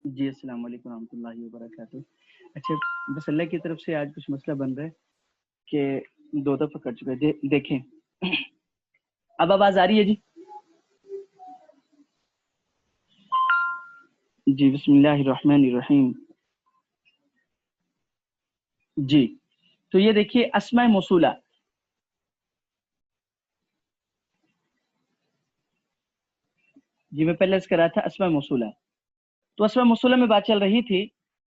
जी अस्सलाम वालेकुम रहमतुल्लाहि व बरकातहू। अच्छा, बस अल्लाह की तरफ से आज कुछ मसला बन रहा है कि 2 दफ़ा कर चुका है। देखें, अब आवाज़ आ रही है जी? जी, बिस्मिल्लाहिर्रहमानिर्रहीम। जी, तो ये देखिए अस्माए मौसूला। जी, मैं पहले अर्ज़ कर रहा था अस्माए मौसूला। तो अस्माए मौसूला में बात चल रही थी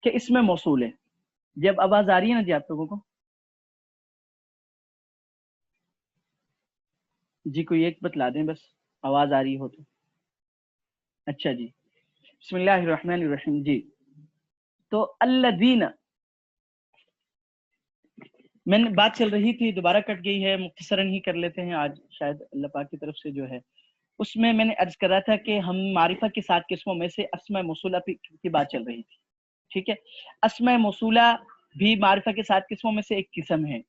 कि इसमें मौसूल है। जी, अब आवाज़ आ रही है ना जी आप लोगों को? जी, कोई एक बतला दें बस, आवाज़ आ रही हो तो। अच्छा जी, बिस्मिल्लाहिर्रहमानिर्रहीम। जी, तो अल्लज़ीना, मैंने बात चल रही थी, दोबारा कट गई है, मुख्तसरन ही कर लेते हैं आज, शायद अल्लाह पाक की तरफ से जो है। उसमें मैंने अर्ज करा था कि हम मारिफा के 7 किस्मों में से अस्माए मौसूला की बात चल रही थी, ठीक है। अस्माए मौसूला भी मारिफा के 7 किस्मों में से एक किस्म है।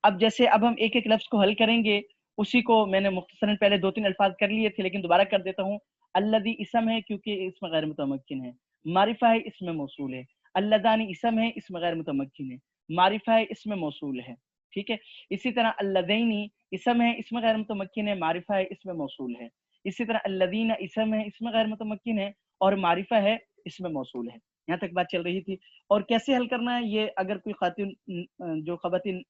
अब जैसे अब हम एक एक लफ्ज को हल करेंगे, उसी को मैंने मुख्तसरन पहले 2-3 अल्फाज कर लिए थे, लेकिन दोबारा कर देता हूँ। अल्लज़ी इसम है क्योंकि इसमें गैर मुतमक्किन है, मारिफा है इसमें मौसूल है। अल्लज़ानी इसम है, इसमें गैर मुतमक्किन है, मारिफा है इसमें मौसूल है, ठीक है। इसी तरह अल्लज़ैनी इसम है, इसमें गैर मुतमक्किन है, मारिफा है इसमें मौसूल है। इसी तरह अल्लज़ीना इसम है, इसमें गैर मुतमक्किन है और मारिफा है इसमें मौसूल है। यहाँ तक बात चल रही थी। और कैसे हल करना है ये, अगर कोई खातिन जो ख़वातीन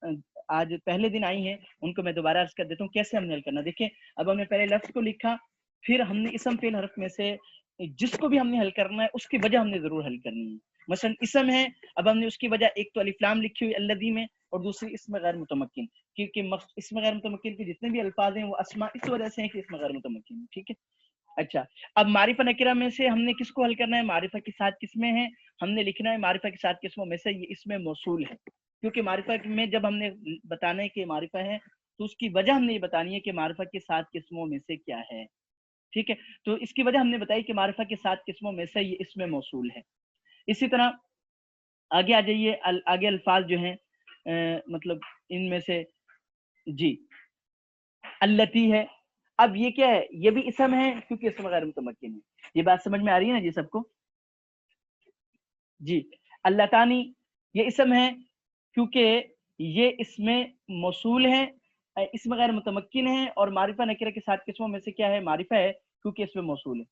आज पहले दिन आई हैं, उनको मैं दोबारा अर्ज कर देता हूँ कैसे हमने हल करना। देखिए, अब हमने पहले लफ्ज को लिखा, फिर हमने इसम फेल हरफ में से जिसको भी हमने हल करना है उसकी वजह हमने जरूर हल करनी है। मसलन इसम है, अब हमने उसकी वजह एक तो अलिफ लाम लिखी हुई अल्लज़ी में, और दूसरी इसमें गैर मुतमक्किन, क्योंकि इसमें गैर मुतमक्किन के जितने भी अल्फाज हैं वो अस्मा इस वजह से हैं कि इसमें गैर मुतमक्किन, ठीक है। अच्छा, अब मारिफा नकीरा में से हमने किसको हल करना है? मारिफा की 7 किस्में हैं, हमने लिखना है मारिफा की 7 किस्मों में से ये इसमें मौसूल है। क्योंकि मारिफा में जब हमने बताना है कि मारिफा है, तो उसकी वजह हमने ये बतानी है कि मारिफा की 7 किस्मों में से क्या है, ठीक है। तो इसकी वजह हमने बताई कि मारिफा की 7 किस्मों में से ये इसमें मौसूल है। इसी तरह आगे आ जाइए, आगे अल्फाज जो हैं, मतलब इनमें से जी, अल्लती है। अब ये क्या है? ये भी इसम है क्योंकि इसमें गैर मुतमक्किन है। ये बात समझ में आ रही है ना जी सबको? जी, अल्लातानी ये इसम है क्योंकि ये इसमें मौसूल है, इसमें गैर मुतमक्किन है, और मारिफा नकीरा के 7 किस्मों में से क्या है? मारिफा है क्योंकि इसमें मौसूल है।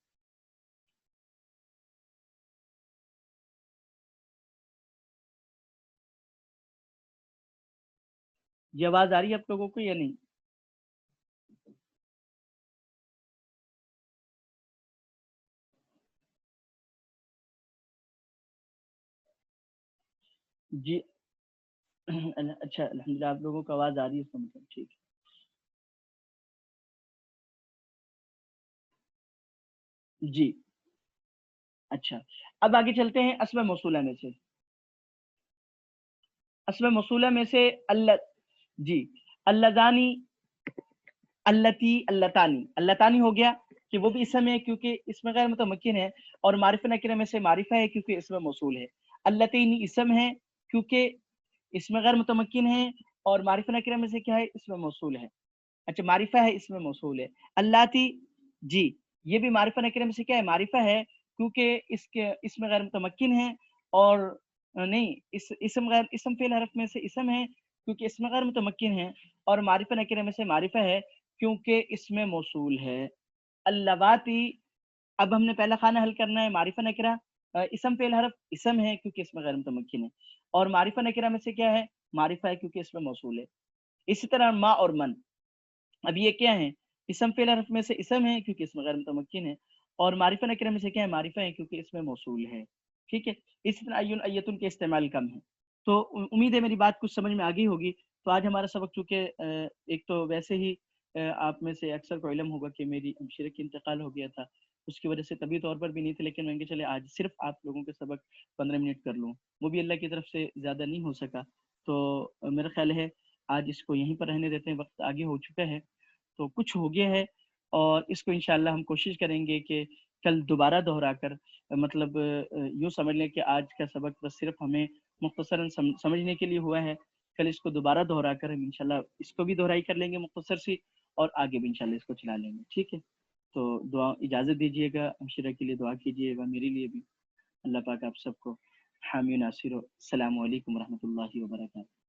ये आवाज आ रही है आप लोगों को या नहीं? जी अच्छा, अल्हम्दुलिल्लाह आप लोगों को आवाज आ रही है, इसका मतलब ठीक है जी। अच्छा, अब आगे चलते हैं अस्मा मौसूला में से। अस्मा मौसूला में से अल्ल जी, अल्लज़ानी, अल्लती, अल्लतानी। अल्लतानी हो गया कि वो भी इसम है क्योंकि इसमें गैर मुतमक्किन है, और मारिफा नकीरा में से मारिफा है क्योंकि इसमें मौसूल है। अल्लतैनी इसम है क्योंकि इसमें गैर मुतमक्किन है, और मारिफा नकीरा में से क्या है? इसमें मौसूल है। अच्छा, मारिफा है इसमें मौसूल है। अल्लाती जी, ये भी मारिफा नकीरा में से क्या है? मारिफा है क्योंकि इसके इसमें गैर मुतमक्किन है, और नहीं, इस इसम फेल हरफ में से इसम है क्योंकि इसमें गैर मुतमक्किन है, और मारिफा नकीरा में से मारिफा है क्योंकि इसमें मौसूल है। अल्लवाती, अब हमने पहला खाना हल करना है मारिफा नकीरा, इसम फेल हरफ इसम है क्योंकि इसमें गैर मुतमक्किन है, और मारिफा नकीरा में से क्या है? मारिफा है क्योंकि इसमें मौसूल है। इसी तरह मा और मन, अब ये क्या है? इसम फेल हरफ में से इसम है क्योंकि इसमें गैर मुतमक्किन है, और मारिफा नकीरा में से क्या है? मारिफा है क्योंकि इसमें मौसूल है, ठीक है। इसी तरह अय्युन अय्यतुन के इस्तेमाल कम है। तो उम्मीद है मेरी बात कुछ समझ में आ गई होगी। तो आज हमारा सबक चूंकि एक तो वैसे ही आप में से अक्सर को इल्म होगा कि मेरी हमशीरे की इंतकाल हो गया था, उसकी वजह से तबीयत तौर पर भी नहीं थी, लेकिन मैंने कहा चले आज सिर्फ आप लोगों के सबक 15 मिनट कर लूँ, वो भी अल्लाह की तरफ से ज़्यादा नहीं हो सका। तो मेरा ख्याल है आज इसको यहीं पर रहने देते हैं, वक्त आगे हो चुका है, तो कुछ हो गया है, और इसको इंशाल्लाह हम कोशिश करेंगे कि कल दोबारा दोहराकर, मतलब यूँ समझ लें कि आज का सबक बस सिर्फ हमें मुख्तसरन समझने के लिए हुआ है। कल इसको दोबारा दोहराकर हम इंशाल्लाह इसको भी दोहराई कर लेंगे मुख्तसर सी, और आगे भी इंशाल्लाह इसको चला लेंगे, ठीक है। तो दुआ इजाज़त दीजिएगा, हमशीरा के लिए दुआ कीजिएगा, मेरे लिए भी। اللہ پاک آپ سب کو حامی و ناصر ہو. السلام علیکم ورحمۃ اللہ وبرکاتہ.